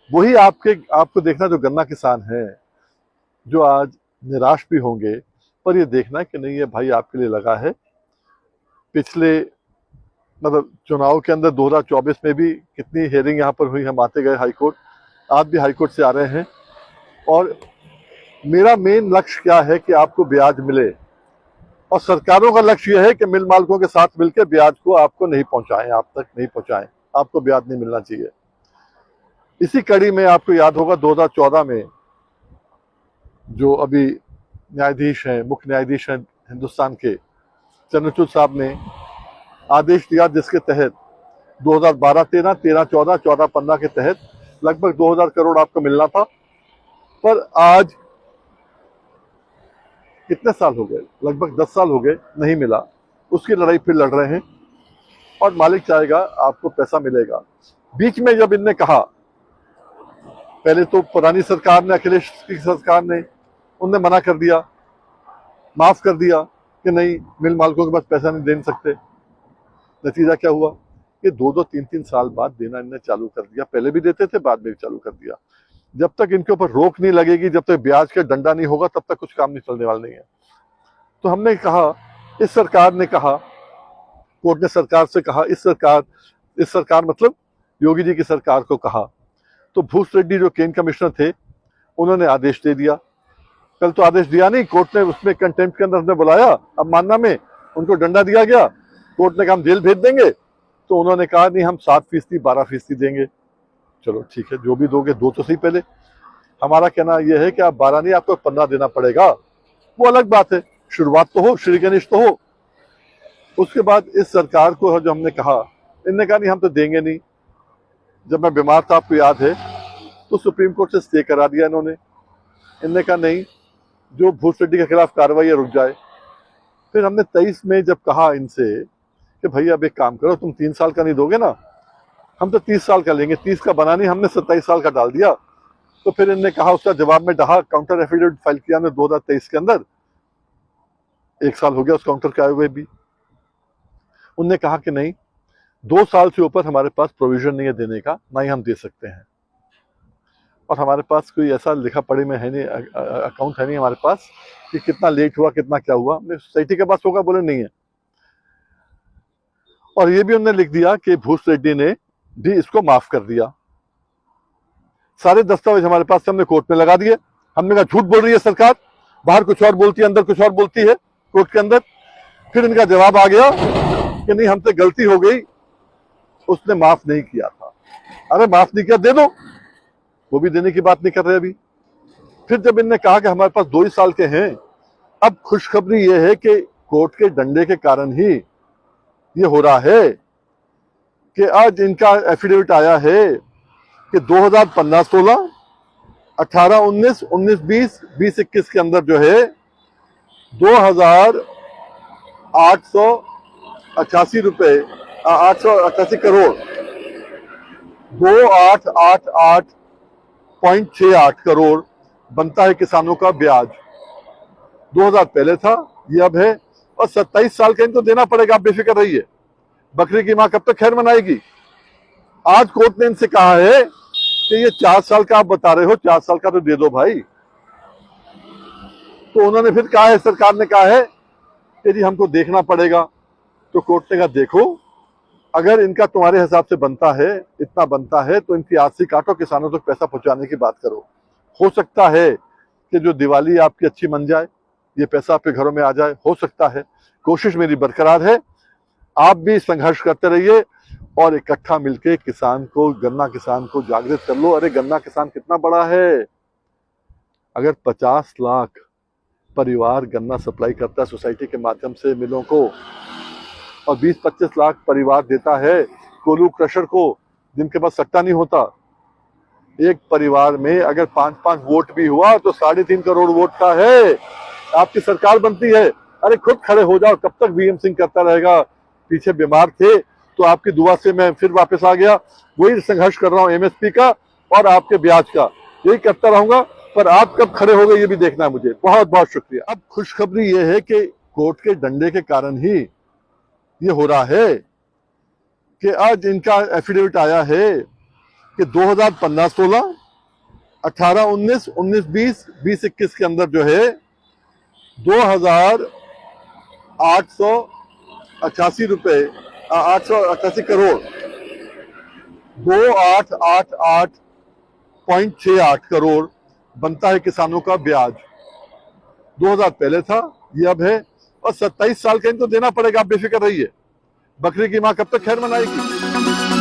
वही आपको देखना जो गन्ना किसान है, जो आज निराश भी होंगे, पर ये देखना कि नहीं, ये भाई आपके लिए लगा है। पिछले मतलब चुनाव के अंदर 2024 में भी कितनी हेयरिंग यहाँ पर हुई, हम आते गए हाईकोर्ट, आज भी हाईकोर्ट से आ रहे हैं। और मेरा मेन लक्ष्य क्या है कि आपको ब्याज मिले, और सरकारों का लक्ष्य यह है कि मिल मालिकों के साथ मिलकर ब्याज को आपको नहीं पहुंचाएं, आप तक नहीं पहुंचाएं, आपको ब्याज नहीं मिलना चाहिए। इसी कड़ी में आपको याद होगा 2014 में जो अभी न्यायाधीश हैं, मुख्य न्यायाधीश हैं हिंदुस्तान के, चंद्रचूड़ साहब ने आदेश दिया जिसके तहत 2012-13, 13-14, 14-15 के तहत लगभग 2000 करोड़ आपको मिलना था। पर आज कितने साल हो गए, लगभग 10 साल हो गए, नहीं मिला। उसकी लड़ाई फिर लड़ रहे हैं और मालिक चाहेगा आपको पैसा मिलेगा। बीच में जब इनने कहा, पहले तो पुरानी सरकार ने, अखिलेश की सरकार ने, उनने मना कर दिया, माफ कर दिया कि नहीं, मिल मालिकों के पास पैसा नहीं दे सकते। नतीजा क्या हुआ कि 2-2, 3-3 साल बाद देना इनने चालू कर दिया। पहले भी देते थे, बाद में भी चालू कर दिया। जब तक इनके ऊपर रोक नहीं लगेगी, जब तक ब्याज का डंडा नहीं होगा, तब तक कुछ काम नहीं चलने वाला नहीं है। तो हमने कहा, इस सरकार ने कहा, कोर्ट ने सरकार से कहा, इस सरकार मतलब योगी जी की सरकार को कहा, तो भूस रेड्डी जो केन कमिश्नर थे, उन्होंने आदेश दे दिया। कल तो आदेश दिया नहीं, कोर्ट ने उसमें कंटेम्प्ट के अंदर हमने बुलाया, अब मानना में उनको डंडा दिया गया। कोर्ट ने कहा हम जेल भेज देंगे, तो उन्होंने कहा नहीं, हम 7%, 12% देंगे। चलो ठीक है, जो भी दोगे दो तो सही। पहले हमारा कहना यह है कि आप 12 नहीं, आपको 15 देना पड़ेगा, वो अलग बात है, शुरुआत तो हो, श्री गणेश तो हो। उसके बाद इस सरकार को जो हमने कहा, इनने कहा नहीं हम तो देंगे नहीं। जब मैं बीमार था, आपको याद है, तो सुप्रीम कोर्ट से स्टे करा दिया इन्होंने। इनने कहा नहीं, जो भूस रेड्डी के खिलाफ कार्रवाई रुक जाए। फिर हमने 23 में जब कहा इनसे कि भैया अब एक काम करो, तुम 3 साल का नहीं दोगे ना, हम तो 30 साल का लेंगे। 30 का बना नहीं, हमने 27 साल का डाल दिया। तो फिर इनने कहा, उसका जवाब में कहा, काउंटर एफिडेविट फाइल किया हमने 2023 के अंदर, 1 साल हो गया उस काउंटर के आए हुए भी। उनने कहा कि नहीं, 2 साल से ऊपर हमारे पास प्रोविजन नहीं है देने का, ना ही हम दे सकते हैं। और हमारे पास कोई ऐसा लिखा पढ़ी में है नहीं, अकाउंट है नहीं हमारे पास कि कितना लेट हुआ, कितना क्या हुआ। सोसाइटी के पास होगा, बोले नहीं है। और ये भी उन्होंने लिख दिया कि भूस रेड्डी ने भी इसको माफ कर दिया। सारे दस्तावेज हमारे पास, हमने कोर्ट में लगा दिए। हमने कहा झूठ बोल रही है सरकार, बाहर कुछ और बोलती है, अंदर कुछ और बोलती है कोर्ट के अंदर। फिर इनका जवाब आ गया कि नहीं, हमसे गलती हो गई, उसने माफ नहीं किया था। अरे माफ नहीं किया, दे दो, वो भी देने की बात नहीं कर रहे अभी। फिर जब इनने कहा कि हमारे पास 2 ही साल के हैं, अब खुशखबरी ये है कि कोर्ट के डंडे के कारण ही ये हो रहा है कि आज इनका एफिडेविट आया है कि 2015-16, 18-19, 19-20, 20-21 के अंदर जो है 2,888 रुपए, 888 करोड़, 2888.68 करोड़ बनता है किसानों का ब्याज। 2000 पहले था, ये अब है, और 27 साल का इनको देना पड़ेगा। आप बेफिक्र रहिए, बकरी की मां कब तक खैर मनाएगी। आज कोर्ट ने इनसे कहा है कि ये 4 साल का आप बता रहे हो, 4 साल का तो दे दो भाई। तो उन्होंने फिर कहा है, सरकार ने कहा है कि जी हमको देखना पड़ेगा। तो कोर्ट ने कहा देखो, अगर इनका तुम्हारे हिसाब से बनता है, इतना बनता है, तो इनकी आरसी काटो, किसानों तक पैसा पहुंचाने की बात करो। हो सकता है कि जो दिवाली आपकी अच्छी मन जाए, ये पैसा आपके घरों में आ जाए, हो सकता है। कोशिश मेरी बरकरार है, आप भी संघर्ष करते रहिए और इकट्ठा मिलके किसान को, गन्ना किसान को जागृत कर लो। अरे गन्ना किसान कितना बड़ा है, अगर 50 लाख परिवार गन्ना सप्लाई करता है सोसाइटी के माध्यम से मिलों को, और 20-25 लाख परिवार देता है कोल्हू क्रशर को, जिनके पास सट्टा नहीं होता। एक परिवार में अगर 5-5 वोट भी हुआ तो 3.5 करोड़ वोट का है। आपकी सरकार बनती है, अरे खुद खड़े हो जाओ। कब तक वीएम सिंह करता रहेगा। पीछे बीमार थे तो आपकी दुआ से मैं फिर वापस आ गया, वही संघर्ष कर रहा हूं एमएसपी का और आपके ब्याज का, यही करता रहूंगा। पर आप कब खड़े हो गए ये भी देखना है मुझे। बहुत बहुत शुक्रिया। अब खुशखबरी ये है कि कोर्ट के डंडे के कारण ही ये हो रहा है कि आज इनका एफिडेविट आया है कि 2015-16, 18-19, 19-20, 20-21 के अंदर जो है 2,888 रुपए 888 करोड़ 2888.68 करोड़ बनता है किसानों का ब्याज। 2000 पहले था, ये अब है, और 27 साल का इनको देना पड़ेगा। आप बेफिक्र रहिए, बकरी की माँ कब तक खैर मनाएगी।